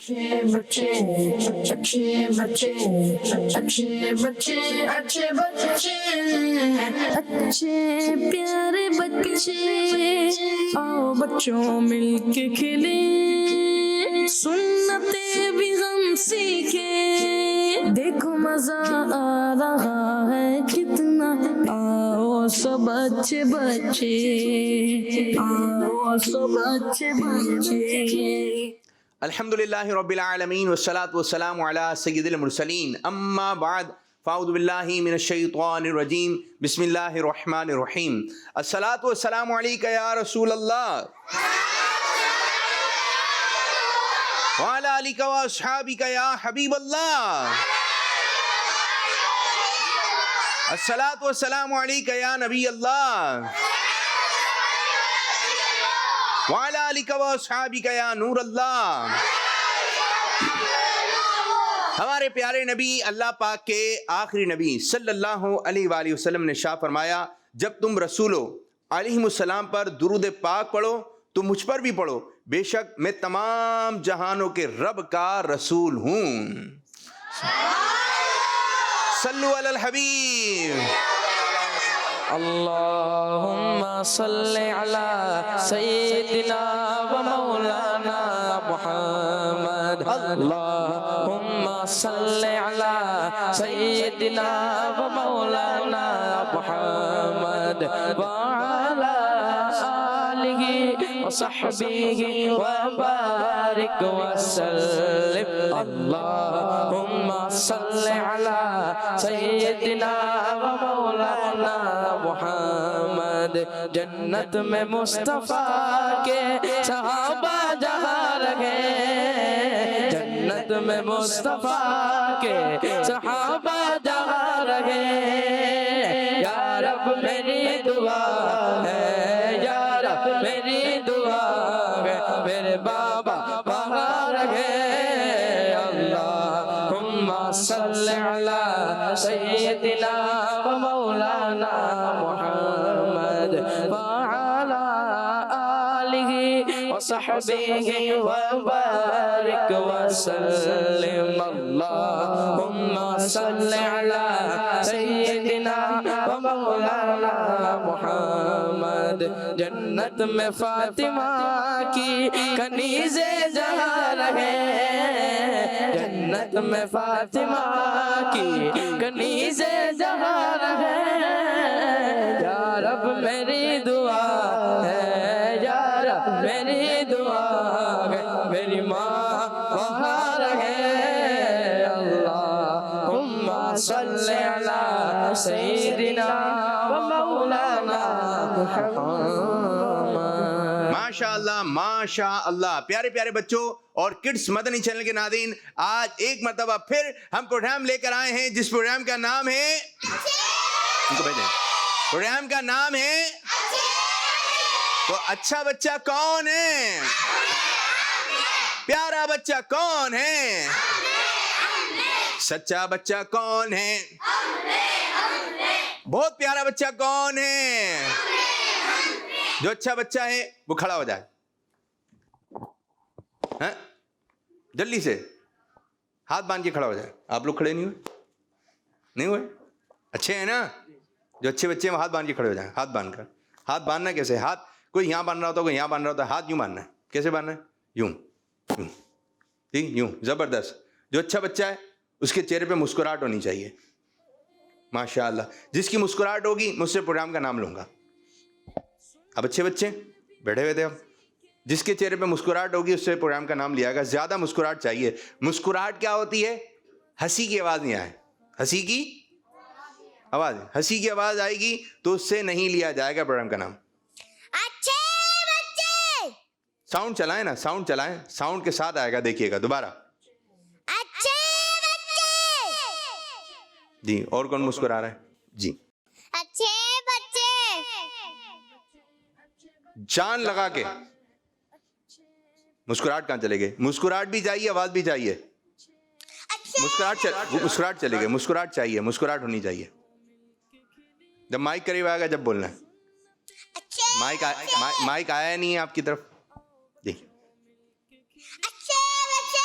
اچھے بچے اچھے بچے اچھے بچے اچھے بچے اچھے پیارے بچے، آؤ بچوں مل کے کھلیں، سنتے بھی ہم سیکھیں، دیکھو مزہ آ رہا ہے کتنا، آؤ سب اچھے بچے، آؤ سب اچھے بچے۔ الحمدللہ رب العالمین والصلاة والسلام علی سید المرسلین، اما بعد فاعوذ باللہ من الشیطان الرجیم، بسم اللہ الرحمن الرحیم۔ الصلاة والسلام علیک یا رسول اللہ وعلی آلک واصحابک یا حبیب اللہ، الصلاة والسلام علیک یا نبی اللہ وعلی آلک واصحابک یا نور اللہ۔ ہمارے پیارے نبی اللہ پاک کے آخری نبی صلی اللہ علیہ وآلہ وسلم نے ارشاد فرمایا، جب تم رسولوں علیہ السلام پر درود پاک پڑھو تو مجھ پر بھی پڑھو، بے شک میں تمام جہانوں کے رب کا رسول ہوں۔ صلو علی الحبیب۔ اللہم صل علی سیدنا و مولانا محمد، اللہم صل علی سیدنا و مولانا محمد وعلی آلہ وصحبہ وبارک وسلم، اللہم صل علی سیدنا و مولانا محمد۔ جنت میں مصطفیٰ کے صحابہ جہاں رہے، جنت میں مصطفیٰ کے صحابہ جہاں رہے، یا رب میری دعا ہے، یا رب میری دعا ہے، میرے بابا وہاں رہے۔ اللہم صل علی سیدنا و مولانا محمد وعلی آلہ وصحبہ وبارک وسلم، اللہم صل علی سیدنا و مولانا محمد۔ جنت میں فاطمہ کی کنیزیں جہاں رہے، جنت میں فاطمہ کی کنیزیں جہاں رہے، یا رب میری دعا ہے، یا رب میری دعا ہے، میری ماں وہاں رہے۔ اللہم صل علی سیدنا و مولانا محمد۔ ماشاء اللہ ماشاء اللہ۔ پیارے پیارے بچوں اور کڈس مدنی چینل کے ناظرین، آج ایک مرتبہ پھر ہم پروگرام لے کر آئے ہیں جس پروگرام کا نام ہے، ان کو بھیجیں، پروگرام کا نام ہے، تو اچھا بچہ کون ہے؟ پیارا بچہ کون ہے؟ سچا بچہ کون ہے؟ بہت پیارا بچہ کون ہے؟ جو اچھا بچہ ہے وہ کھڑا ہو جائے، ہاں جلدی سے ہاتھ باندھ کے کھڑا ہو جائے۔ آپ لوگ کھڑے نہیں ہوئے؟ نہیں ہوئے؟ اچھے ہیں نا؟ جو اچھے بچے ہیں وہ ہاتھ باندھ کے کھڑے ہو جائیں، ہاتھ باندھ کر۔ ہاتھ باندھنا کیسے؟ ہاتھ کوئی یہاں باندھ رہا ہوتا ہے، کوئی یہاں باندھ رہا ہوتا ہے، ہاتھ یوں باندھنا ہے۔ کیسے باندھنا ہے؟ یوں یوں، ٹھیک، یوں، زبردست۔ جو اچھا بچہ ہے اس کے چہرے پہ مسکراہٹ ہونی چاہیے، ماشاء اللہ۔ جس کی مسکراہٹ ہوگی مجھ سے پروگرام کا نام لوں گا۔ اب اچھے بچے بیٹھے ہوئے تھے، اب جس کے چہرے پہ مسکراہٹ ہوگی اس سے پروگرام کا نام لیا گا۔ زیادہ مسکراہٹ چاہیے۔ مسکراہٹ کیا ہوتی ہے؟ ہنسی کی آواز نہیں آئے، ہنسی کی آواز، ہنسی کی آواز آئے گی تو اس سے نہیں لیا جائے گا پروگرام کا نام۔ اچھے بچے، ساؤنڈ چلائیں نا، ساؤنڈ چلائیں، ساؤنڈ کے ساتھ آئے گا، دیکھیے گا دوبارہ۔ اچھے بچے، جی اور کون مسکرا رہا ہے؟ جی اچھے بچے، جان لگا کے مسکراہٹ کہاں چلے گئے؟ مسکراہٹ بھی چاہیے، آواز بھی چاہیے۔ مسکراہٹ چلے گئے، مسکراہٹ چاہیے، مسکراہٹ ہونی چاہیے۔ جب مائک قریب آئے گا جب بولنا ہے۔ مائک آیا نہیں ہے آپ کی طرف؟ جی اچھے بچے،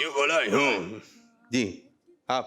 یہ بولا ہوں جی آپ.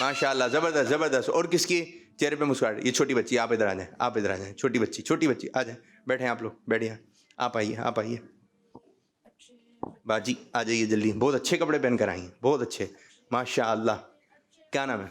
ماشاء اللہ زبردست زبردست. اور کس کی چہرے پہ مسکراہٹ؟ یہ چھوٹی بچی, آپ ادھر آ جائیں, آپ ادھر آ جائیں. چھوٹی بچی آ جائیں, بیٹھیں آپ لوگ, بیٹھیں, آپ آئیے. باجی آ جائیے جلدی. بہت اچھے کپڑے پہن کر آئی ہیں, بہت اچھے ماشاء اللہ. کیا نام ہے؟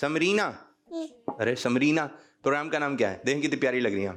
سمرینا. ارے سمرینا, پروگرام کا نام کیا ہے؟ دیکھیں کتنی پیاری لگ رہی ہیں آپ.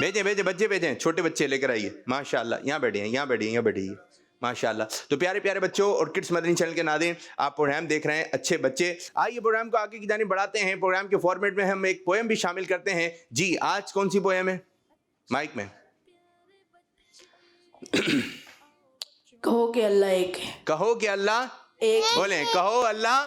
بھیجیں بچے بھیجیں, چھوٹے بچے لے کر آئیے ماشاء اللہ. یہاں بیٹھیے ماشاء اللہ. تو پیارے پیارے بچوں اور کڈس مدنی چینل کے ناظرین, آپ پروگرام دیکھ رہے ہیں اچھے بچے. آئیے پروگرام کو آگے کی جانب بڑھاتے ہیں. پروگرام کے فارمیٹ میں ہم ایک پویم بھی شامل کرتے ہیں. جی آج کون سی پویم ہے مائک میں؟ کہو کہ اللہ ایک ہے. کہو کہ اللہ ایک بولیں, کہو اللہ,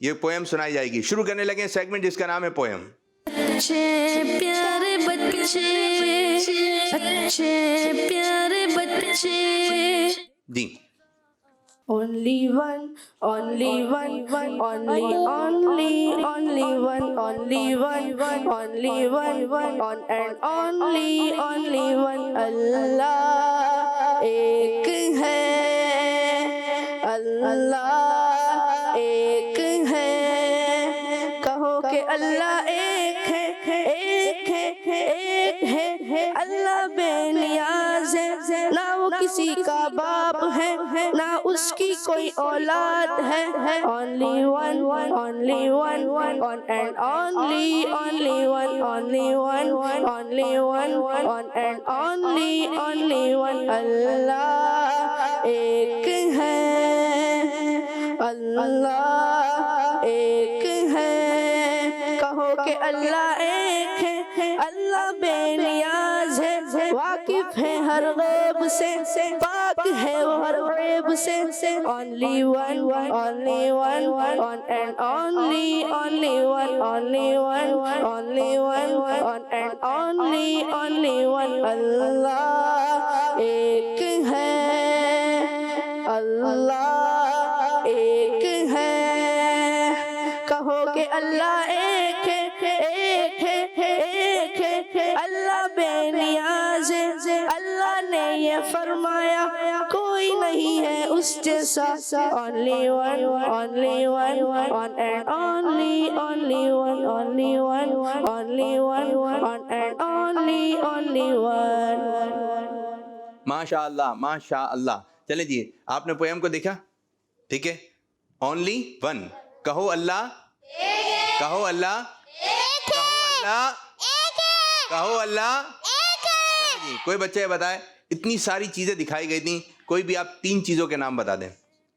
یہ پویم سنائی جائے گی. شروع کرنے لگے سیگمنٹ جس کا نام ہے پویم. اچھے پیارے بچے, اچھے پیارے بچے. جی Only one, only one, only one, on and only one. اللہ ایک ہے, اللہ ایک ہے. کہو کہ اللہ ایک ہے, ایک ہے. اللہ بے نیاز ہے, نہ وہ کسی کا باپ ہے, نہ اس کی کوئی اولاد ہے. only one, on and only one, on and only one. اللہ ایک ہے, اللہ ایک ہے. کہو کہ اللہ ایک ہے, اللہ بے نیاز ہے, واقف ہے ہر غیب سے, پاک ہے وہ ہر غیب سے. only one, on and only one, on and only one. اللہ ایک ہے, اللہ ایک ہے. کہو کہ اللہ ایک ہے, ایک ہے. اللہ بے نیاز ہے, اللہ نے یہ فرمایا کوئی نہیں ہے اس جیسا. only one, on and only one, on and only one. ماشاء اللہ ماشاء اللہ. چلیں جی, آپ نے پویم کو دیکھا, ٹھیک ہے. اونلی ون, کہو اللہ, کہو اللہ, کہو اللہ. چلیں جی, کوئی بچہ یہ بتائے, اتنی ساری چیزیں دکھائی گئی تھیں, کوئی بھی آپ 3 چیزوں کے نام بتا دیں.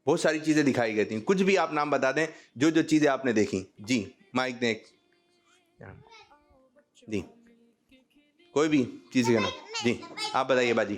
بہت ساری چیزیں دکھائی گئی تھیں, کچھ بھی آپ نام بتا دیں جو چیزیں آپ نے دیکھی. جی مائک دیں, جی کوئی بھی چیز کا نام. جی آپ بتائیے باجی.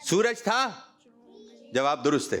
سورج تھا, جواب درست ہے.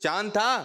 چاند تھا.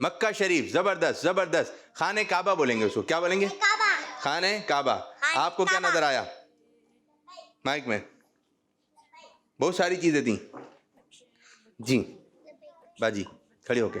مکہ شریف, زبردست زبردست. خانہ کعبہ بولیں گے اس کو, کیا بولیں گے؟ خانہ کعبہ. آپ کو کیا نظر آیا مائک میں؟ بہت ساری چیزیں تھیں. جی باجی کھڑی ہو کے.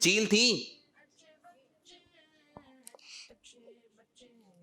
چیل تھی,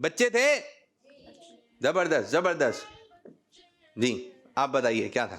بچے تھے, زبردست زبردست. جی آپ بتائیے کیا تھا؟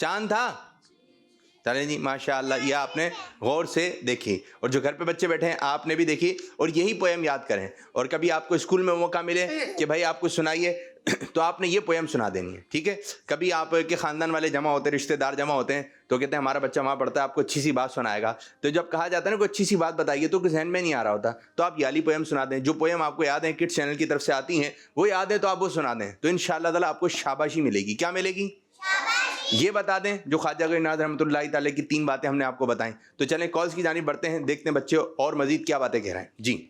چاند تھا. چلیں جی ماشاء اللہ, یہ آپ نے غور سے دیکھی, اور جو گھر پہ بچے بیٹھے ہیں آپ نے بھی دیکھی, اور یہی پویم یاد کریں. اور کبھی آپ کو اسکول میں موقع ملے کہ بھائی آپ کو سنائیے, تو آپ نے یہ پویم سنا دینی ہے, ٹھیک ہے. کبھی آپ کے خاندان والے جمع ہوتے ہیں, رشتہ دار جمع ہوتے ہیں, تو کہتے ہیں ہمارا بچہ وہاں پڑھتا ہے, آپ کو اچھی سی بات سنائے گا. تو جب کہا جاتا ہے نا کوئی اچھی سی بات بتائیے, تو ذہن میں نہیں آ رہا ہوتا, تو آپ یہ والی پویم سنا دیں. جو پویم آپ کو یاد ہے کڈس چینل کی طرف سے آتی ہیں, وہ یاد ہے تو آپ وہ سنا دیں, تو ان شاء اللہ تعالیٰ آپ کو شاباشی ملے گی. کیا ملے گی؟ یہ بتا دیں جو خواجہ غنی ناز رحمۃ اللہ تعالیٰ کی 3 باتیں ہم نے آپ کو بتائیں. تو چلیں کالز کی جانب بڑھتے ہیں, دیکھتے ہیں بچے اور مزید کیا باتیں کہہ رہے ہیں. جی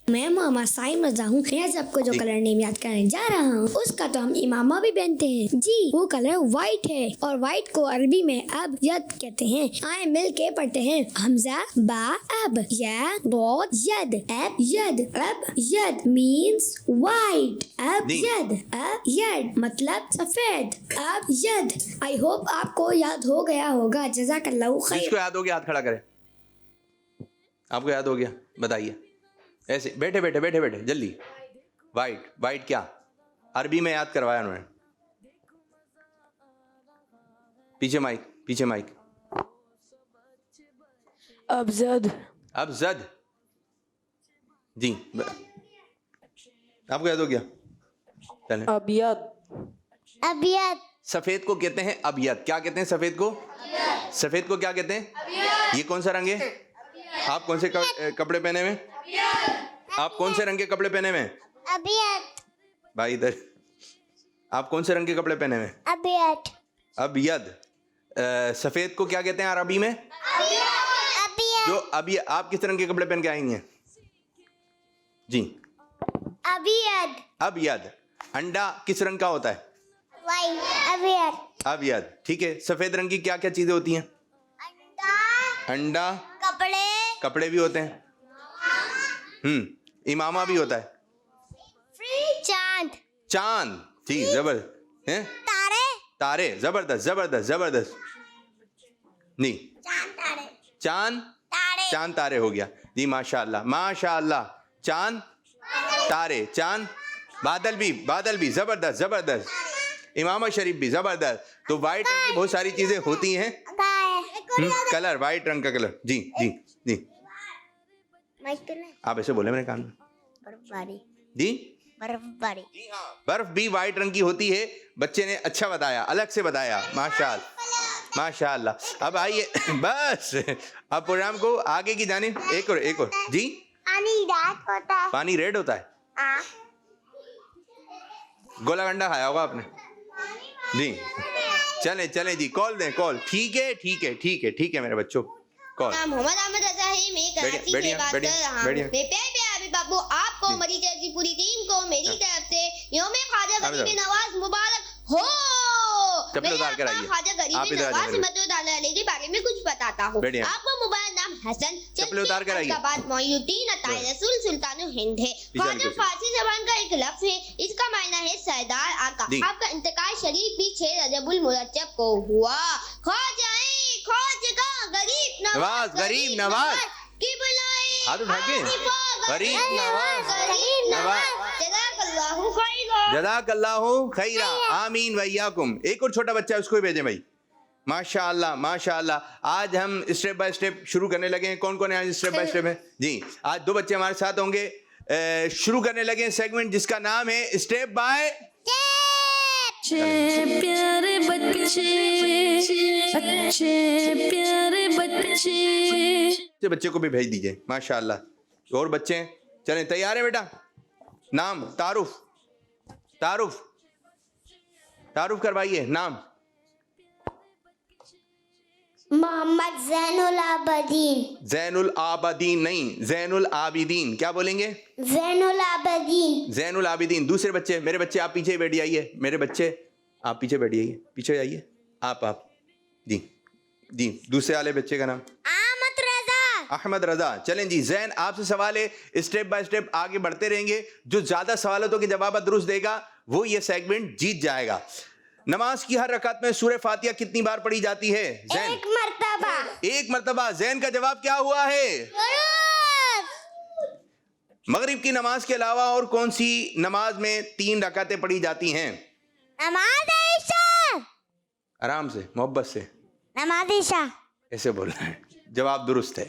میں محمد سائم رضا ہوں. میں آج آپ کو جو کلر نیم یاد کرنے جا رہا ہوں اس کا تو ہم امامہ بھی پہنتے ہیں. جی وہ کلر وائٹ ہے اور وائٹ کو عربی میں ابیض کہتے ہیں. آئے مل کے پڑھتے ہیں. حمزہ با اب یا ضاد ید ابیض. ابیض means white. ابیض ابیض مطلب سفید. ابیض. آئی ہوپ آپ کو یاد ہو گیا ہوگا. جزاک اللہ جس خیر. کو یاد ہو گیا ہاتھ کھڑا کرے. آپ کو یاد ہو گیا بتائیے. ایسے بیٹھے بیٹھے بیٹھے بیٹھے جلدی. وائٹ وائٹ کیا عربی میں یاد کروایا انہوں نے. پیچھے مائک پیچھے مائک. ابزد. ابزد. جی آپ کو یاد ہو گیا. چلیں. ابیض. ابیض. سفید کو کہتے ہیں ابیض. کیا کہتے ہیں سفید کو؟ سفید کو کیا کہتے ہیں؟ یہ کون سا رنگ ہے؟ آپ کون سے کپڑے پہنے ہوئے؟ آپ کون سے رنگ کے کپڑے پہنے ہوئے؟ ابیض. بھائی ادھر. آپ کون سے رنگ کے کپڑے پہنے ہوئے؟ ابیض. ابیض. سفید کو کیا کہتے ہیں عربی میں؟ ابیض. جو ابھی آپ کس رنگ کے کپڑے پہن کے آئیں گے؟ جی ابیض. ابیض. انڈا کس رنگ کا ہوتا ہے؟ وائٹ. ابیض. ابیض. ٹھیک ہے. سفید رنگ کی کیا کیا چیزیں ہوتی ہیں؟ انڈا. کپڑے. کپڑے بھی ہوتے ہیں. امامہ بھی ہوتا ہے. چاند. چاند. ٹھیک زبردست. تارے. تارے. زبردست زبردست زبردست. نہیں چاند تارے. چاند. تارے. چاند تارے ہو گیا. جی ماشاء اللہ ماشاء اللہ. چاند تارے چاند. بادل بھی زبردست زبردست. امامہ شریف بھی زبردست. تو وائٹ رنگ کی بہت ساری چیزیں ہوتی ہیں. کلر وائٹ رنگ کا کلر. جی جی جی آپ ایسے بولے میرے کان میں. برف باری. جی برف باری. برف بھی وائٹ رنگ کی ہوتی ہے. بچے نے اچھا بتایا الگ سے بتایا. ماشاء اللہ ماشاء اللہ. اب آئیے بس اب پروگرام کو آگے کی جانب. ایک اور جی. پانی ریڈ ہوتا ہے. پانی ریڈ ہوتا ہے. گولا گنڈا کھایا ہوگا آپ نے. جی چلیں جی کال دیں کال. ٹھیک ہے میرے بچوں کال. محمد احمد رضا ہے. میں کراچی سے بات کر رہا ہوں. میں پیارے بابو آپ کو مری کی پوری ٹیم کو میری طرف سے یوم خواجہ غریب نواز مبارک ہو. میں آپ کو خواجہ غریب نواز رحمۃ اللہ علیہ کے بارے میں کچھ بتاتا ہوں. آپ کا موبائل نام حسن بعد معین الدین عطائے رسول سلطان ہند ہے. خواجہ فارسی زبان کا ایک لفظ ہے. اس کا معنی ہے سردار آقا. آپ کا انتقال شریف بھی 6 رجب المرجب کو ہوا. خواجہ غریب نواز کی بلائے ہاتھ اٹھا کے غریب نواز. جزاک اللہ خیرا. آمین ویاکم. ایک اور چھوٹا بچہ ہے اس کو بھی بھیجیں بھائی. ماشاء اللہ ماشاء اللہ. آج ہم اسٹیپ بائی اسٹیپ شروع کرنے لگے ہیں. کون ہے آج اسٹیپ بائی اسٹیپ ہے؟ جی آج 2 بچے ہمارے ساتھ ہوں گے. شروع کرنے لگے ہیں سیگمنٹ جس کا نام ہے اسٹیپ بائی. پیارے بچے کو بھی بھیج دیجئے. ماشاء اللہ. اور بچے ہیں چلیں تیار ہیں بیٹا. نام تعارف کروائیے. نام محمد زین العابدین. زین العابدین نہیں زین العابدین. کیا بولیں گے؟ زین العابدین. زین العابدین. دوسرے بچے میرے بچے آپ پیچھے بیٹھ جائیے. میرے بچے آپ پیچھے بیٹھ جائیے. پیچھے جائیے آپ جی دوسرے والے بچے کا نام احمد رضا. چلیں جی زین آپ سے سوال ہے. اسٹیپ بائی اسٹیپ آگے بڑھتے رہیں گے. جو زیادہ سوالاتوں کے جوابات درست دے گا وہ یہ سیگمنٹ جیت جائے گا. نماز کی ہر رکعت میں سورہ فاتحہ کتنی بار پڑھی جاتی ہے؟ زین ایک مرتبہ. زین کا جواب کیا ہوا ہے؟ مغرب کی نماز کے علاوہ اور کون سی نماز میں 3 رکعتیں پڑھی جاتی ہیں؟ نماز عشاء. آرام سے محبت سے. نماز عشاء. ایسے بولنا ہے. جواب درست ہے.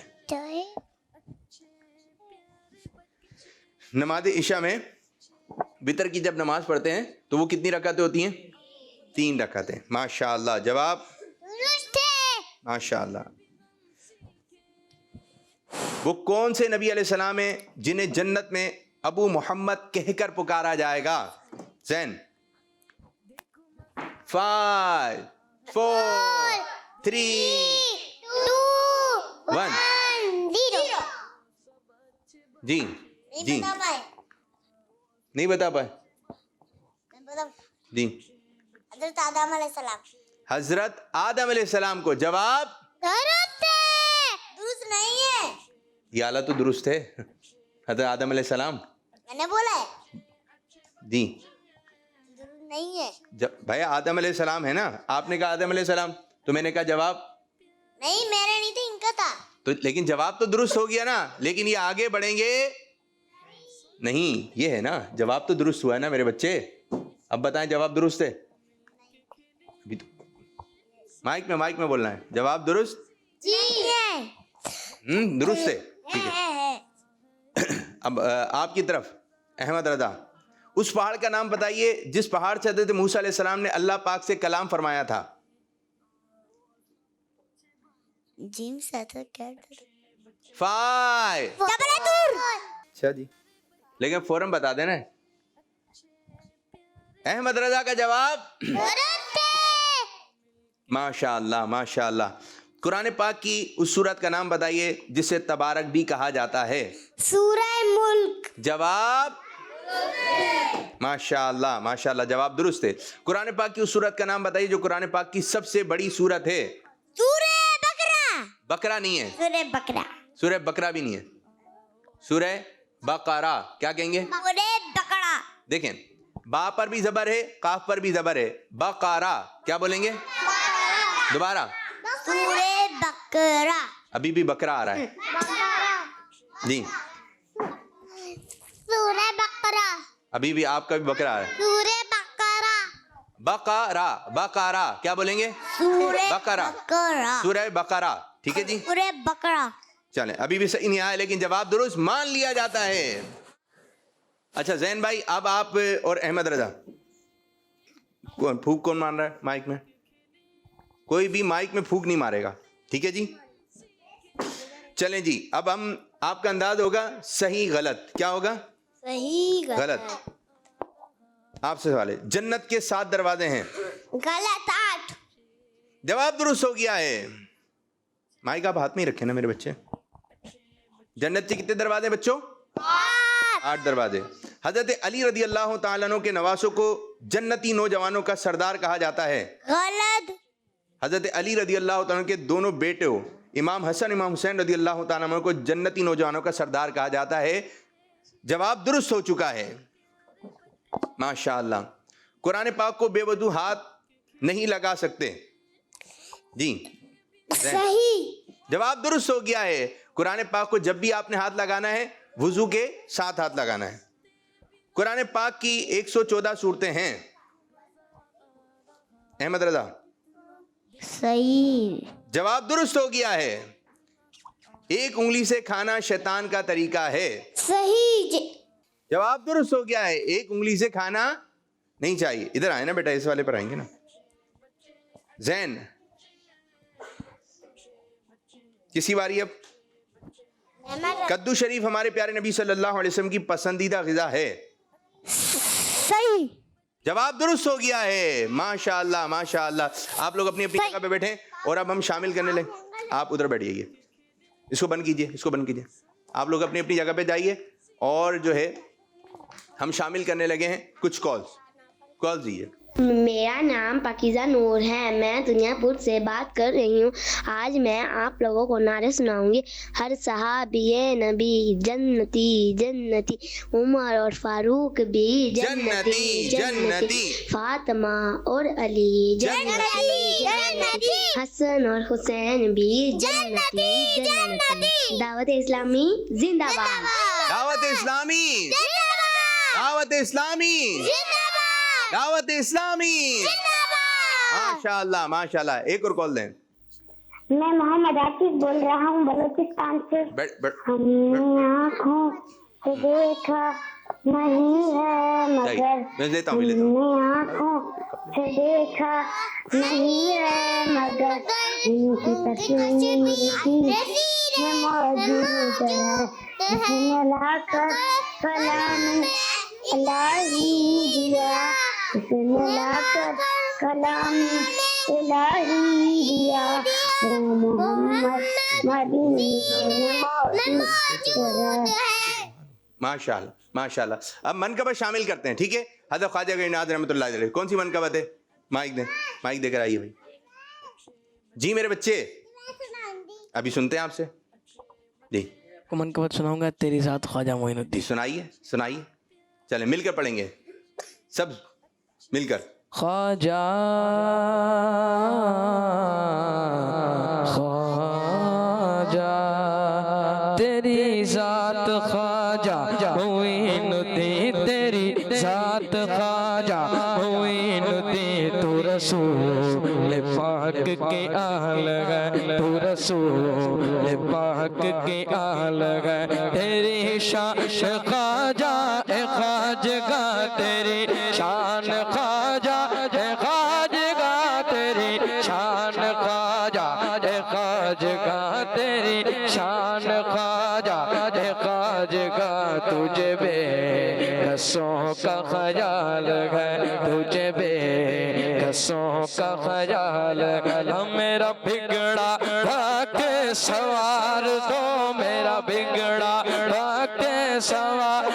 نماز عشاء میں وتر کی جب نماز پڑھتے ہیں تو وہ کتنی رکعتیں ہوتی ہیں؟ 3 رکعتیں. ماشاء اللہ. جواب ماشاء اللہ. وہ کون سے نبی علیہ السلام ہیں جنہیں جنت میں ابو محمد کہہ کر پکارا جائے گا؟ زین 5 4 3 2 1 0. جی جی نہیں بتا پائے جی. حضرت آدم علیہ السلام. حضرت آدم علیہ السلام کو جواب درست نہیں ہے. یہ اعلیٰ تو درست ہے. حضرت آدم علیہ السلام میں نے بولا ہے جی درست نہیں ہے. بھائی آدم علیہ السلام ہے نا, آپ نے کہا آدم علیہ السلام تو میں نے کہا جواب نہیں میرا نہیں تھا, ان کا تھا. تو, لیکن جواب تو درست ہو گیا نا. لیکن یہ آگے بڑھیں گے نہیں, یہ ہے نا جواب تو درست ہوا ہے نا میرے بچے. اب بتائیں جواب درست ہے؟ مائک میں بولنا ہے. جواب درست درست ہے, ٹھیک ہے. اب آپ کی طرف احمد رضا, اس پہاڑ کا نام بتائیے جس پہاڑ سے حضرت موسیٰ علیہ السلام نے اللہ پاک سے کلام فرمایا تھا. جیم ساتھ کیا فائیو. اچھا جی, لیکن فوراً بتا دینا. احمد رضا کا جواب ماشاء اللہ ماشاء اللہ. قرآن پاک کی اس سورت کا نام بتائیے جسے تبارک بھی کہا جاتا ہے. سورہ ملک. جواب ماشاء اللہ ماشاء اللہ, جواب درست ہے. قرآن پاک کی اس سورت کا نام بتائیے جو قرآن پاک کی سب سے بڑی سورت ہے. سورہ بقرہ. بقرہ نہیں ہے, سورہ بقرہ. سورہ بقرہ بھی نہیں ہے, سورہ بقرہ. کیا کہیں گے؟ سورہ بقرہ. دیکھیں با پر بھی زبر ہے, قاف پر بھی زبر ہے. بقرہ کیا بولیں گے؟ دوبارہ. سورہ بقرہ. ابھی بھی بقرہ آ رہا ہے جی. سورہ بقرہ. ابھی بھی آپ کا بھی بقرہ آ رہا ہے. سورہ بقرہ. بقرہ بقرہ کیا بولیں گے؟ سورہ بقرہ. بقرہ. سورہ بقرہ, ٹھیک ہے جی. سورہ بقرہ. چلیں ابھی بھی صحیح نہیں آیا لیکن جواب درست مان لیا جاتا ہے. اچھا زین بھائی, اب آپ اور احمد رضا, کون پھونک کون مان رہا ہے مائک میں؟ کوئی بھی مائک میں پھونک نہیں مارے گا, ٹھیک ہے جی. چلیں جی, اب ہم آپ کا انداز ہوگا صحیح غلط. کیا ہوگا؟ صحیح غلط. آپ سے سوال ہے, جنت کے 7 دروازے ہیں. غلط. 8. جواب درست ہو گیا ہے. مائک آپ ہاتھ میں ہی رکھیں نا میرے بچے. جنت کے کتنے دروازے بچوں؟ 8 دروازے. حضرت علی رضی اللہ تعالیٰ عنہ کے نواسوں کو جنتی نوجوانوں کا سردار کہا جاتا ہے. غلط. حضرت علی رضی اللہ تعالیٰ عنہ کے دونوں بیٹے ہو امام حسن امام حسین رضی اللہ تعالیٰ عنہ کو جنتی نوجوانوں کا سردار کہا جاتا ہے. جواب درست ہو چکا ہے ماشاء اللہ. قرآن پاک کو بے وضو ہاتھ نہیں لگا سکتے جی. صحیح. جواب درست ہو گیا ہے. قرآن پاک کو جب بھی آپ نے ہاتھ لگانا ہے وضو کے ساتھ ہاتھ لگانا ہے. قرآن پاک کی 114 صورتیں ہیں. احمد رضا صحیح. جواب درست ہو گیا ہے. ایک انگلی سے کھانا شیطان کا طریقہ ہے. صحیح. جواب درست ہو گیا ہے. ایک انگلی سے کھانا نہیں چاہیے. ادھر آئے نا بیٹا, اس والے پر آئیں گے نا. زین کسی باری اب. کدو شریف ہمارے پیارے نبی صلی اللہ علیہ وسلم کی پسندیدہ غذا ہے. صحیح. جواب درست ہو گیا ہے ماشاء اللہ ماشاء اللہ. آپ لوگ اپنی اپنی جگہ پہ بیٹھیں اور اب ہم شامل کرنے لیں. آپ ادھر بیٹھیے, اس کو بند کیجئے, اس کو بند کیجئے. آپ لوگ اپنی اپنی جگہ پہ جائیے اور جو ہے ہم شامل کرنے لگے ہیں کچھ کالز دیجیے. میرا نام پاکیزہ نور ہے. میں دنیا پور سے بات کر رہی ہوں. آج میں آپ لوگوں کو نعرے سناؤں گی. ہر صحابی نبی جنتی جنتی, عمر اور فاروق بھی جنتی جنتی, فاطمہ اور علی جنتی جنتی, حسن اور حسین بھی جنتی جنتی. دعوت اسلامی زندہ باد. دعوت اسلامی, دعوت اسلامی, دعوت اسلامی. ماشاء اللہ ماشاء اللہ. ایک اور کال دیں. میں محمد عاطف بول رہا ہوں بلوچستان سے. ہم نے آنکھوں سے دیکھا نہیں ہے مگر, ہم نے آنکھوں سے دیکھا نہیں ہے مگر, ان کی تصویر میں موجود ہے. جس نے لا کر کلام الہی دیا, جس نے لا کر کلام الہی دیا, وہ محمد مدینے میں موجود ہے. ماشاءاللہ ماشاءاللہ. اب منقبت شامل کرتے ہیں, ٹھیک ہے. حضرت خواجہ غنی نواز رحمۃ اللہ علیہ, کون سی منقبت ہے؟ مائک دیں, مائک دے کر آئیے بھائی. جی میرے بچے ابھی سنتے ہیں آپ سے. جی کو منقبت سناؤں گا تیری ذات خواجہ معین الدین. جی سنائیے سنائیے, چلیں مل کر پڑھیں گے سب مل کر. خواجہ خواجہ تیری ذات خواجہ معین الدین, تیری ذات خواجہ معین الدین. تو رسول پاک کے آل ہے, تو رسول پاک کے آل ہے. تیری شان خواجہ اے خواجگا, تیری شان خواجہ اے خواجگا, تیری شان خواجہ اے خواجگا, تیری شان خواجہ اے خواجگا. تجھے بے کسوں کا خیال ہے, تجھے بے کسوں کا خیال ہے. میرا بگڑا ڈھاکے سوار دو, میرا بگڑا ڈھاکے سوار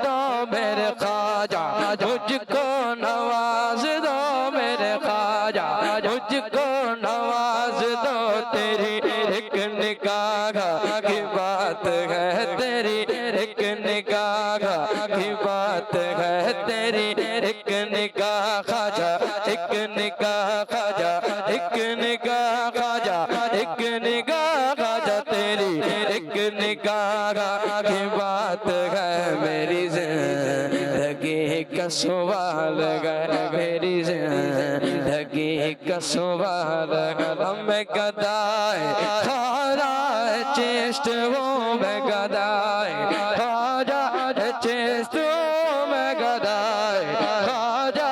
دو میرے خواجہ, مجھ کو نواز دو میرے خواجہ, مجھ کو نواز دو. تیری ایک نگاہ کی بات ہے, تیری ایک نگاہ کی بات ہے, تیری ایک نگاہ خواجہ, ایک نگاہ خواجہ, ایک نگاہ خواجہ, ایک نگاہ خواجہ. تیری ایک نگاہ کی بات ہے. میری زندگی کا سوال ہے, میری زندگی کا سوال ہے. میں گدائے خواجہ چیسٹ ہوں, میں گدائے خواجہ چیسٹ ہوں, میں گدائے خواجہ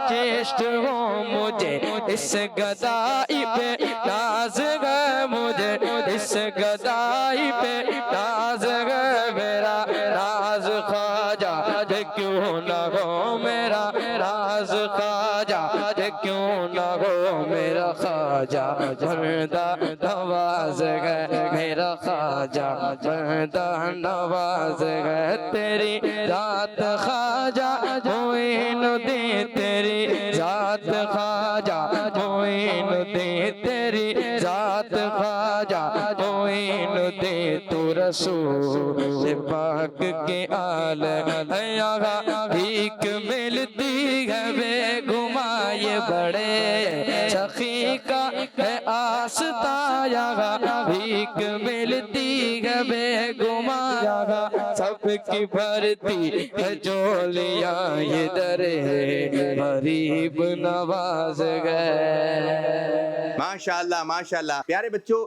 چیسٹ ہوں. مجھے اس گدائی پہ ناز ہے, مجھے اس گدائی پہ ناز ہے. میرا راز خواجہ کیوں نہ ہو, میرا راز خواجہ کیوں نہ ہو. میرا خواجہ بندہ نواز ہے, میرا خواجہ بندہ نواز ہے. تیری ذات خواجہ معین الدین, تیری ذات خواجہ معین الدین, تیری ذات خواجہ معین الدین. تو رسول پاک کے آل ہے, یہاں بھیک ملتی ہے بے گما, یہ بڑے سخی کا ہے آستہ. یہاں بھیک ملتی ہے بے گما, یہاں سب کی بھرتی ہے جولیاں, یہ درے غریب نواز گئے. ماشاءاللہ ماشاءاللہ. پیارے بچوں,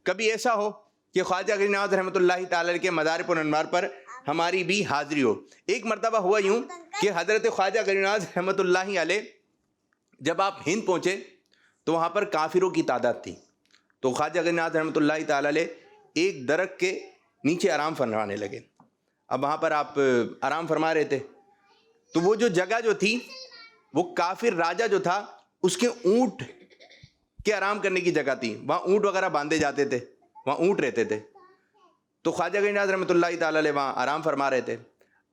کبھی ایسا ہو کہ خواجہ غنی نواز رحمۃ اللہ تعالی کے مدار پر انوار پر ہماری بھی حاضری ہو. ایک مرتبہ ہوا یوں کہ حضرت خواجہ غنی نواز رحمۃ اللہ علیہ جب آپ ہند پہنچے تو وہاں پر کافروں کی تعداد تھی. تو خواجہ غنی نواز رحمۃ اللہ تعالی علیہ ایک درخت کے نیچے آرام فرمانے لگے. اب وہاں پر آپ آرام فرما رہے تھے تو وہ جو جگہ جو تھی وہ کافر راجہ جو تھا اس کے اونٹ کے آرام کرنے کی جگہ تھی. وہاں اونٹ وغیرہ باندھے جاتے تھے, وہاں اونٹ رہتے تھے. تو خواجہ غنی نواز رحمۃ اللہ تعالی علیہ وہاں آرام فرما رہے تھے.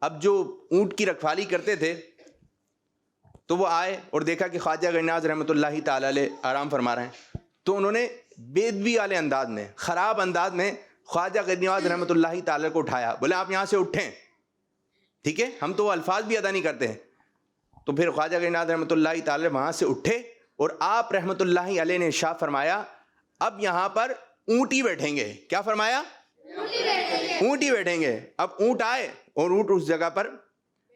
اب جو اونٹ کی رکھوالی کرتے تھے تو وہ آئے اور دیکھا کہ خواجہ غنی نواز رحمۃ اللہ تعالی علیہ آرام فرما رہے ہیں. تو انہوں نے بے ادبی والے انداز میں, خراب انداز میں خواجہ غنی نواز رحمۃ اللہ تعالی کو اٹھایا. بولے آپ یہاں سے اٹھیں, ٹھیک ہے, ہم تو وہ الفاظ بھی ادا نہیں کرتے ہیں. تو پھر خواجہ غنی نواز رحمۃ اللہ تعالی وہاں سے اٹھے اور آپ رحمۃ اللہ علیہ نے ارشاد فرمایا اب یہاں پر اونٹی بیٹھیں گے. کیا فرمایا؟ اونٹی بیٹھیں گے. اب اونٹ آئے اور اونٹ اس جگہ پر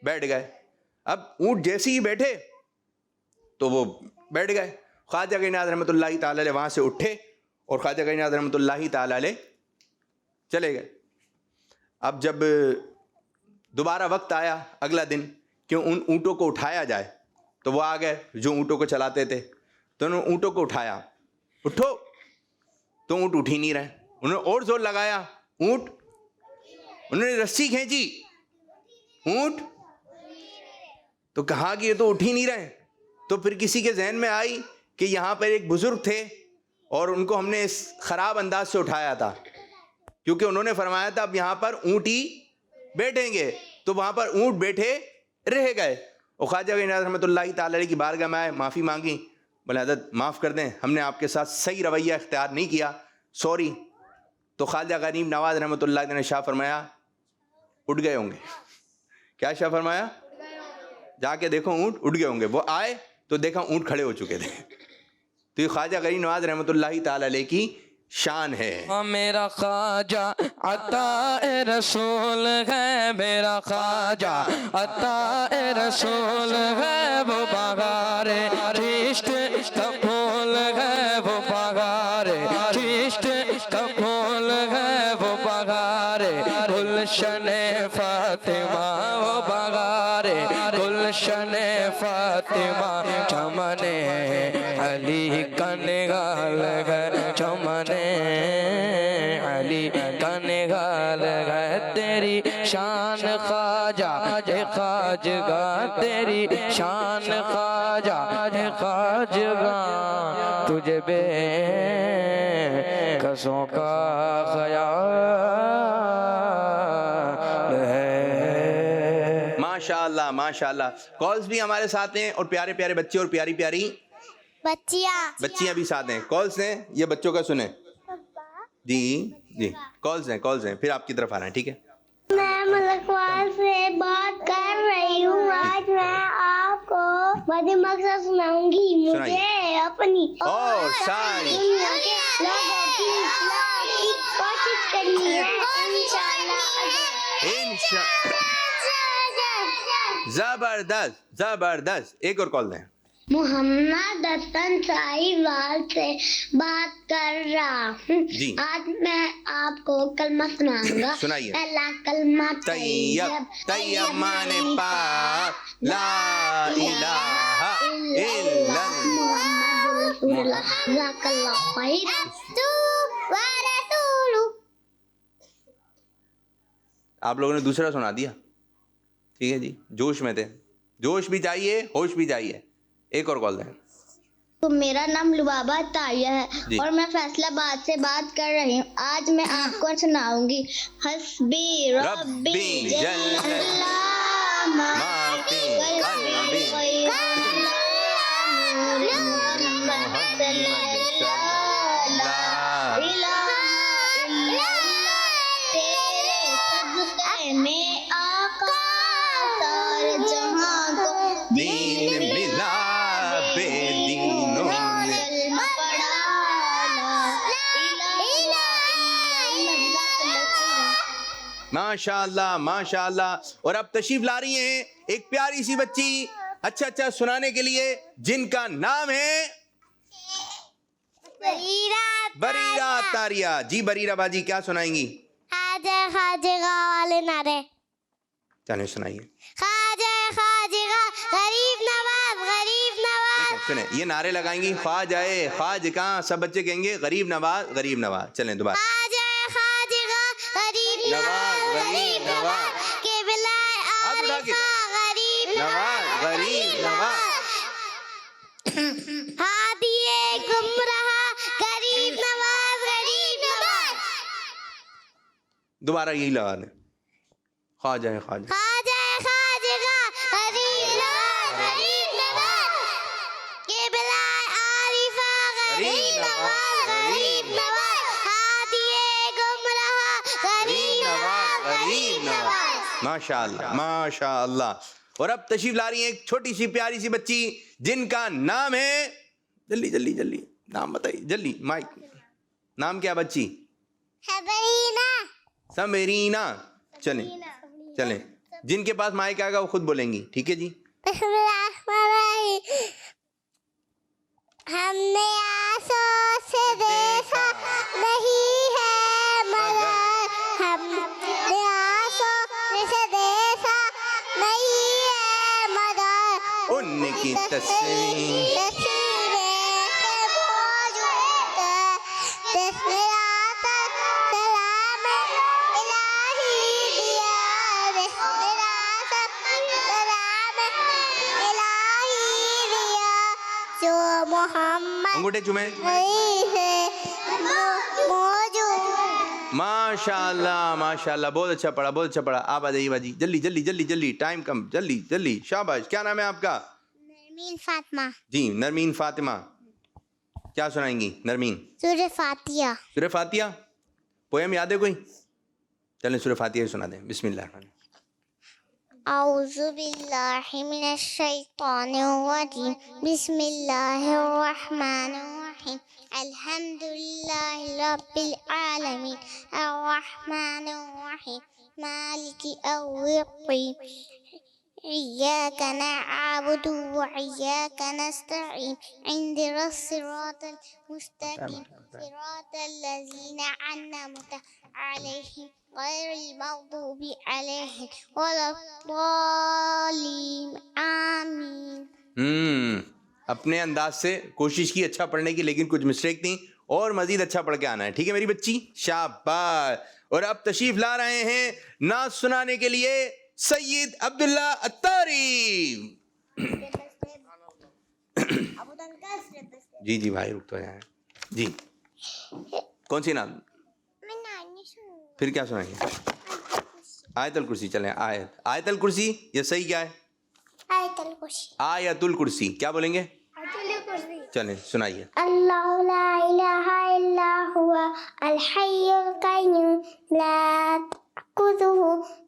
بیٹھ گئے. اب اونٹ جیسے ہی بیٹھے تو وہ بیٹھ گئے. خواجہ غنی نواز رحمۃ اللہ تعالی علیہ وہاں سے اٹھے اور خواجہ غنی نواز رحمۃ اللہ تعالی علیہ چلے گئے. اب جب دوبارہ وقت آیا اگلا دن کہ ان اونٹوں کو اٹھایا جائے تو وہ آ گئے جو اونٹوں کو چلاتے تھے. تو انہوں نے اونٹوں کو اٹھایا, اٹھو, تو اونٹ اٹھ ہی نہیں رہے. انہوں نے اور زور لگایا, اونٹ, انہوں نے رسی کھینچی, اونٹ, تو کہا کہ یہ تو اٹھ ہی نہیں رہے. تو پھر کسی کے ذہن میں آئی کہ یہاں پر ایک بزرگ تھے اور ان کو ہم نے اس خراب انداز سے اٹھایا تھا, کیونکہ انہوں نے فرمایا تھا اب یہاں پر اونٹ ہی بیٹھیں گے تو وہاں پر اونٹ بیٹھے رہ گئے. اور خواجہ غنی نواز رحمۃ اللہ تعالی علیہ کی بارگاہ میں آئے, معافی مانگی, بولے حضرت معاف کر دیں, ہم نے آپ کے ساتھ صحیح رویہ اختیار نہیں کیا, سوری. تو خواجہ غریب نواز رحمۃ اللہ علیہ نے شاہ فرمایا اٹھ گئے ہوں گے. کیا شاہ فرمایا؟ جا کے دیکھو اونٹ اٹھ گئے ہوں گے. وہ آئے تو دیکھا اونٹ کھڑے ہو چکے تھے. تو یہ خواجہ غریب نواز رحمۃ اللہ تعالی علیہ کی شان ہے. میرا خواجہ عطا رسول ہے, میرا خواجہ عطا رسول ہے, وہ بہار عشق کا پھول ہے, وہ بہار عشق کا پھول ہے, وہ بہار گلشن فاطمہ, وہ بہار گلشن فاطمہ, چمن علی کا نگال ہے, چمن علی کا نگال ہے. تیری شان خواجہ ہے خواجگاہ, تیری شان خواجہ ہے خواجگاہ, تجھے بے کسوں کا خیال ہے. ماشاءاللہ ماشاءاللہ. کالز بھی ہمارے ساتھ ہیں, اور پیارے پیارے بچے اور پیاری پیاری بچیاں بھی ساتھ ہیں. کالز ہیں, یہ بچوں کا سنیں. جی جی کالز ہیں, پھر آپ کی طرف آنا ہے, ٹھیک ہے. میں ملکوال سے بات کر رہی ہوں. آج میں آپ کو وادی مقصد سناؤں گی. مجھے اپنی اور ساری دنیا کے لوگوں کی اصلاح کی کوشش کرنی ہے, زبردست زبردست. ایک اور کال دیں. محمد حسن ساہیوال سے بات کر رہا ہوں. جی. آج میں آپ کو کلمہ سناؤں گا. سنائیے. پہلا کلمہ طیب طیب مانے پاک, لا الہ الا اللہ, محمد رسول اللہ, جزاک اللہ خیر. آپ لوگوں نے دوسرا سنا دیا, ٹھیک ہے جی. جوش میں تھے, جوش بھی چاہیے, ہوش بھی چاہیے. ایک اور کال دیں. تو میرا نام لبابہ طاہیہ ہے, جی. اور میں فیصلہ آباد سے بات کر رہی ہوں. آج میں آپ کو سناؤں گی حسبی ربی جل اللہ ما فی قلبی غیر محمد صلی اللہ لا الہ الا اللہ. تیرے صدقے میں آقا سارے جہاں کو دین ملا بے دینوں نے. ماشاء اللہ ماشاء اللہ. اور اب تشریف لا رہی ہیں ایک پیاری سی بچی اچھا سنانے کے لیے, جن کا نام ہے بریرہ طاریہ. جی بریرہ باجی کیا سنائیں گی؟ خواجہ والے نعرے. چلیں سنائیے. خواجہ غریب نواز سنیں, یہ نعرے لگائیں گی, خواجہ خواج کہاں, سب بچے کہیں گے غریب نواز غریب نواز. چلیں دوبارہ. غریب نواز کے بلائے غریب نواز ہادیے گمراہ غریب نواز. دوبارہ یہی لگا دیں, خواجہ غریب نواز کے بلائے عارفہ غریب نواز ہادیے گمراہ غریب نواز. ماشاء اللہ ماشاء اللہ. اور اب تشریف لا رہی ہیں ایک چھوٹی سی پیاری سی بچی, جن کا نام ہے, جلدی نام بتائیے جلدی, مائک. نام کیا بچی؟ سمرینہ. چلیں جن کے پاس مائک آئے گا وہ خود بولیں گی, ٹھیک ہے جی. ہم نے آنسوں سے دیکھا نہیں ہے مگر, ہم نے آنسوں سے دیکھا نہیں ہے مگر, ان کی تصویر محمد انگوٹھے چومیں. موجود. ماشاء ماشاءاللہ ماشاءاللہ، بہت اچھا پڑھا بہت اچھا پڑھا. آپ آ جائیے باجی، جلدی جلدی جلدی جلدی، ٹائم کم، جلدی جلدی. شاباش. کیا نام ہے آپ کا؟ نرمین فاطمہ. جی نرمین فاطمہ، کیا سنائیں گی نرمین؟ سورہ فاتحہ. سورہ فاتحہ پویم یاد ہے کوئی؟ چلیں سورہ فاتحہ سنا دیں. بسم اللہ الرحمن الرحیم. اعوذ باللہ من الشیطان الرجیم. بسم اللہ الرحمن الرحیم. الحمد للہ رب العالمین الرحمن الرحیم مالک یوم الدین. إياك نعبد وإياك نستعين اهدنا الصراط المستقيم صراط الذين أنعمت عليهم غير المغضوب عليهم ولا الضالين آمين. اپنے انداز سے کوشش کی اچھا پڑھنے کی، لیکن کچھ مسٹیک تھیں، اور مزید اچھا پڑھ کے آنا ہے. ٹھیک ہے میری بچی؟ شاباش. اور اب تشریف لا رہے ہیں نعت سنانے کے لیے سید عبداللہ اتاری. جی جی بھائی رک تو جائیں. جی کون سی نعت؟ پھر کیا سنائیں گے؟ آیت الکرسی. چلیں آیت الکرسی. یہ صحیح کیا ہے؟ آیت الکرسی. کیا بولیں گے؟ چلیں سنائیے. اللہ لا الہ الا ہوا الحی القیوم لا تأخذه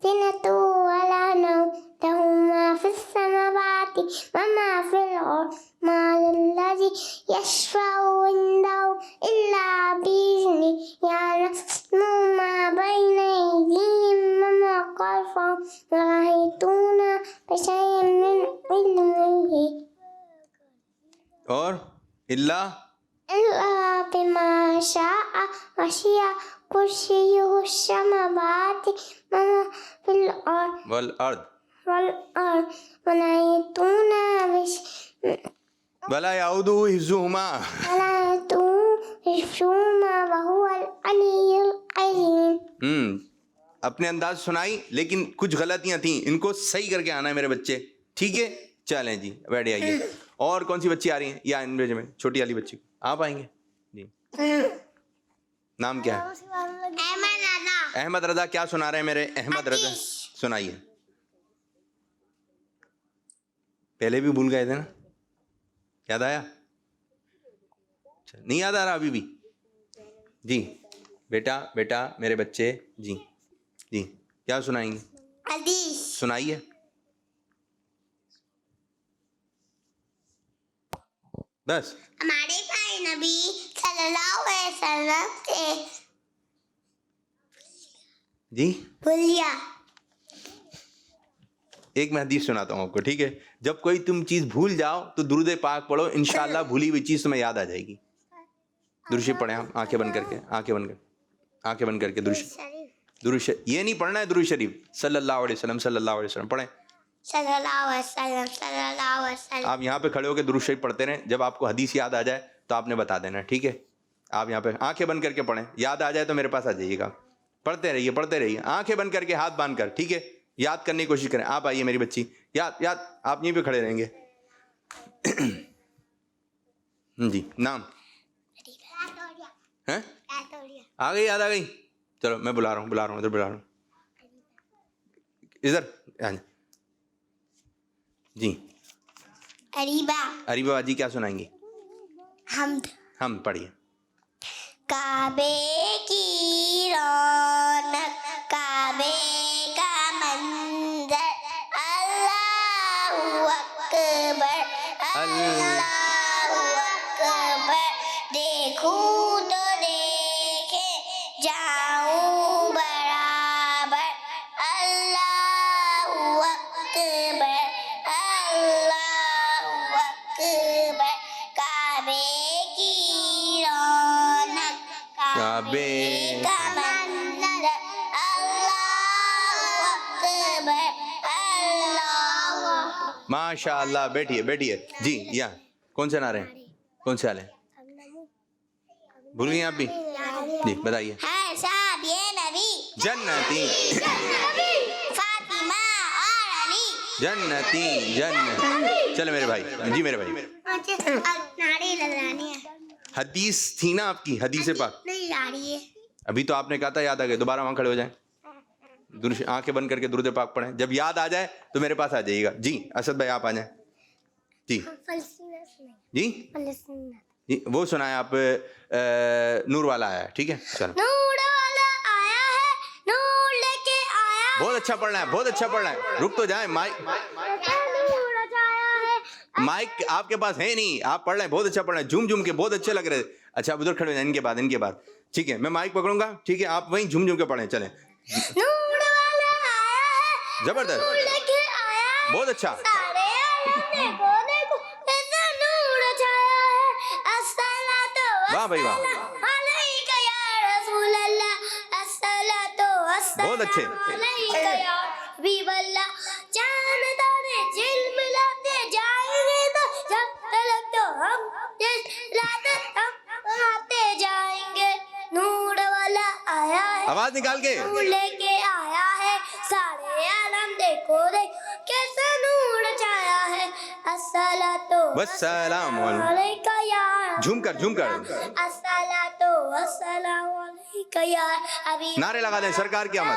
سنة ولا نوم له ما في السماوات وما في الأرض من الذي يشفع عنده إلا بإذنه يعلم ما بين أيديهم وما خلفهم ولا يحيطون بشيء من علمه اور اللہ بما شاء وسع کرسیہ السماوات وما فی الارض والارض ولا یحیطون ولا یعودہ حفظہما وهو العلی العظیم. اپنے انداز سنائی لیکن کچھ غلطیاں تھیں، ان کو صحیح کر کے آنا ہے میرے بچے. ٹھیک ہے چلیں جی بیٹھے آئیے. اور کون سی بچی آ رہی ہیں؟ یا ان میں چھوٹی والی بچی آپ آئیں گے؟ جی نام کیا ہے؟ احمد رضا. کیا سنا رہے ہیں میرے احمد رضا؟ سنائیے. پہلے بھی بھول گئے تھے نا، یاد آیا؟ نہیں یاد آ رہا ابھی بھی؟ جی بیٹا بیٹا میرے بچے. جی جی کیا سنائیں گے؟ حدیث. سنائیے. بس ہمارے بھائی نبی صلی اللہ علیہ وسلم سے جی بولیا. ایک میں حدیث سناتا ہوں آپ کو. ٹھیک ہے، جب کوئی تم چیز بھول جاؤ تو درود پاک پڑھو، انشاءاللہ بھولی ہوئی چیز تمہیں یاد آ جائے گی. درود شریف پڑھیں آپ، آنکھیں بند کر کے، آنکھیں بند کر کے درود شریف. یہ نہیں پڑھنا ہے درود شریف صلی اللہ علیہ وسلم صلی اللہ علیہ وسلم پڑھیں. صلی اللہ علیہ وسلم صلی اللہ علیہ وسلم. آپ یہاں پہ کھڑے ہو کے درود شریف پڑھتے رہیں. جب آپ کو حدیث یاد آ جائے تو آپ نے بتا دینا. ٹھیک ہے، آپ یہاں پہ آنکھیں بند کر کے پڑھیں. یاد آ جائے تو میرے پاس آ جائیے گا. پڑھتے رہیے آنکھیں بند کر کے، ہاتھ باندھ کر. ٹھیک ہے، یاد کرنے کی کوشش کریں. آپ آئیے میری بچی. یاد آپ یہیں پہ کھڑے رہیں گے. جی نام ہے؟ آ گئی، یاد آ گئی. چلو میں بلا رہا ہوں ادھر بلا رہا ہوں. ادھر جی اریبا باجی کیا سنائیں گی؟ ہم پڑھیے. کعبے کی رونق کعبے کا منظر اللہ اکبر اللہ اکبر. دیکھوں تو دیکھے جاؤں برابر اللہ اکبر اللہ اکبر. کعبے کی رونق کعبے کا منظر اللہ اکبر اللہ. ماشاء اللہ. بیٹھیے. جی یہاں کون سے نعرے ہیں؟ کون سے والے ہیں؟ بھول گئی آپ بھی؟ جی بتائیے. ہے صاحب یہ نبی جنتی فاطمہ اور علی جنتی. چلے میرے بھائی. جی میرے بھائی ناڑی لگانی ہے. حدیث تھی نا آپ کی، حدیث پاک نہیں آ رہی ہے. ابھی تو آپ نے کہا تھا یاد آ گئے, دوبارہ وہاں کھڑے ہو جائیں, آنکھیں بند کر کے درود پاک پڑھیں. جب یاد آ جائے تو میرے پاس آ جائیے گا. جی اسد بھائی آپ آ جائیں. جی جی جی وہ سنائیں آپ. نور والا آیا ہے, ٹھیک ہے چلو. نور والا آیا ہے, نور لے کے آیا بہت اچھا پڑھ رہا ہے, بہت اچھا پڑھ رہا ہے. رک تو جائیں, مائک آپ کے پاس ہے نہیں, آپ پڑھ رہے ہیں, بہت اچھا پڑھ رہے ہیں, جھوم کے بہت اچھے لگ رہے. اچھا اب ادھر کھڑے ہو جائیں, ان کے بعد ٹھیک ہے. میں مائک پکڑوں گا, ٹھیک ہے, آپ وہیں جھوم کے پڑھیں. چلیں. نور والا آیا ہے, زبردست, نور لے کے آیا ہے, بہت اچھا. سارے عالم دیکھو دیکھو ایسا نور چھایا ہے. الصلاۃ واہ بھائی واہ, علیک یا رسول اللہ, الصلاۃ بہت اچھے. علیک یا حبیب اللہ. چاند تارے جل ملاتے جائیں گے تو جب تلک تو ہم ہم آتے جائیں گے. نور والا آیا ہے, آواز نکال کے, نور لے کے آیا ہے, سارے عالم دیکھو دیکھو کیسا نور چھایا ہے. الصلاۃ والسلام علیک یا جھوم کر الصلاۃ والسلام علیک یا حبیب. نعرے لگا دیں, سرکار کی آمد,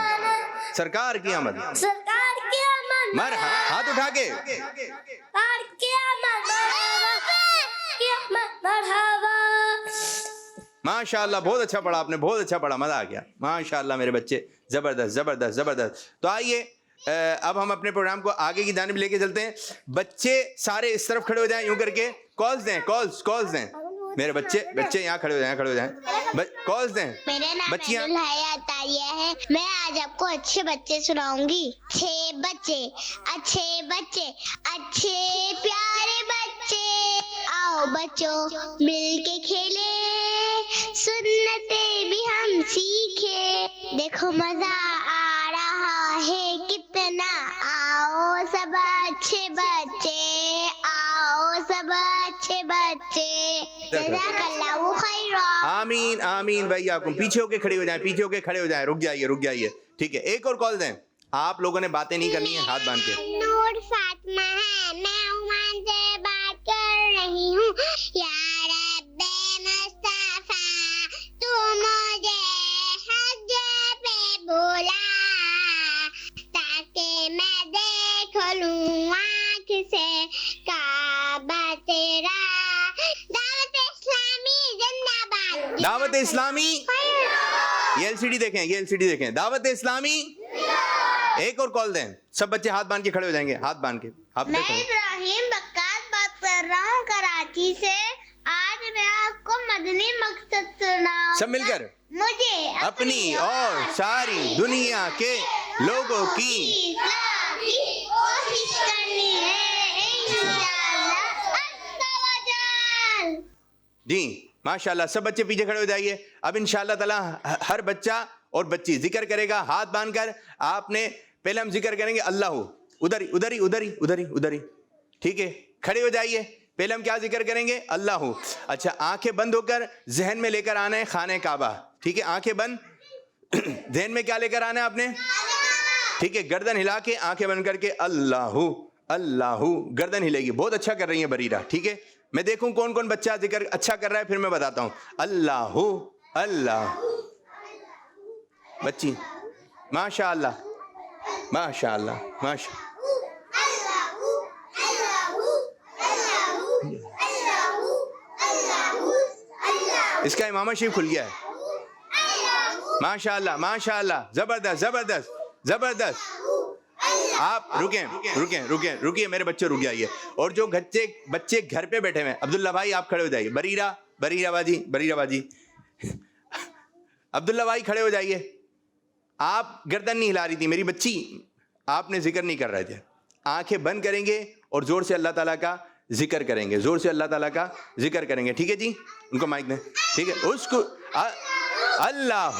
سرکار کی آمد, سرکار کی آمد, مرحبا, ہاتھ اٹھا کے. سرکار کی آمد, مرحبا. ماشاء اللہ بہت اچھا پڑھا آپ نے, بہت اچھا پڑھا, مزہ آ گیا. ماشاء اللہ میرے بچے, زبردست زبردست زبردست. تو آئیے اب ہم اپنے پروگرام کو آگے کی جانب لے کے چلتے ہیں. بچے سارے اس طرف کھڑے ہو جائیں, یوں کر کے کالز دیں, کالز دیں. میرے بچے یہاں کھڑے ہو جائیں, کالز دیں. میرا نام بچیاں حیات عالیہ ہے. میں آج آپ کو اچھے بچے سناؤں گی. اچھے بچے, اچھے بچے, اچھے پیارے بچے, آؤ بچوں مل کے کھیلے, سنتیں بھی ہم سیکھے, دیکھو مزہ آ رہا ہے کتنا, آؤ سب اچھے بچے, آؤ سب اچھے بچے. جزاک اللہ خیرا. آمین آمین. بھائی آپ پیچھے ہو کے کھڑے ہو جائیں, پیچھے ہو کے کھڑے ہو جائیں, رک جائیے, ٹھیک ہے. ایک اور کال دیں. آپ لوگوں نے باتیں نہیں کرنی ہے, ہاتھ باندھ کے. نور فاطمہ ہے, میں عمان سے بات کر رہی ہوں. یا رب مصطفیٰ تو مجھے حج پہ بولا, تاکہ میں دیکھ لوں آنکھ سے کعبہ تیرا. دعوت اسلامی زندہ باد. دعوت اسلامی, یہ LCD دیکھیں, دعوت اسلامی. ایک اور کال دیں. سب بچے ہاتھ باندھ کے کھڑے ہو جائیں گے, ہاتھ باندھ کے. آپ میں ابراہیم بکاس بات کر رہا ہوں کراچی سے. آج میں آپ کو مدنی مقصد سناؤں. سب مل کر. مجھے اپنی اور ساری دنیا کے لوگوں کی کوشش کرنی ہے انشاءاللہ. جی ماشاء اللہ. سب بچے پیچھے کھڑے ہو جائیے. اب انشاءاللہ تعالی ہر بچہ اور بچی ذکر کرے گا ہاتھ باندھ کر. آپ نے پہلے ہم ذکر کریں گے اللہ, ادھر ہی, ٹھیک ہے. کھڑے ہو جائیے. پہلے ہم کیا ذکر کریں گے, اللہ. اچھا آنکھیں بند ہو کر ذہن میں لے کر آنا ہے خانہ کعبہ, ٹھیک ہے. آنکھیں بند, ذہن میں کیا لے کر آنا ہے آپ نے, ٹھیک ہے. گردن ہلا کے, آنکھیں بند کر کے اللہ, گردن ہلے گی. بہت اچھا کر رہی ہیں بریرہ, ٹھیک ہے. میں دیکھوں کون کون بچہ ذکر اچھا کر رہا ہے, پھر میں بتاتا ہوں. اللہ, بچی ماشاء اللہ, اس کا امامہ شریف کھل گیا ہے. ماشاء اللہ, زبردست. آپ رکیں میرے بچے, رک جائیے. اور جو بچے گھر پہ بیٹھے ہوئے ہیں, عبداللہ بھائی آپ کھڑے ہو جائیے. بریرہ باجی, عبداللہ بھائی کھڑے ہو جائیے. آپ گردن نہیں ہلا رہی تھی میری بچی, آپ نے ذکر نہیں کر رہے تھے. آنکھیں بند کریں گے اور زور سے اللہ تعالیٰ کا ذکر کریں گے, ٹھیک ہے جی. ان کو مائک دیں, ٹھیک ہے. اس کو اللہ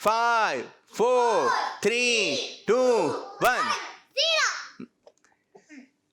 5 4 3 2 1.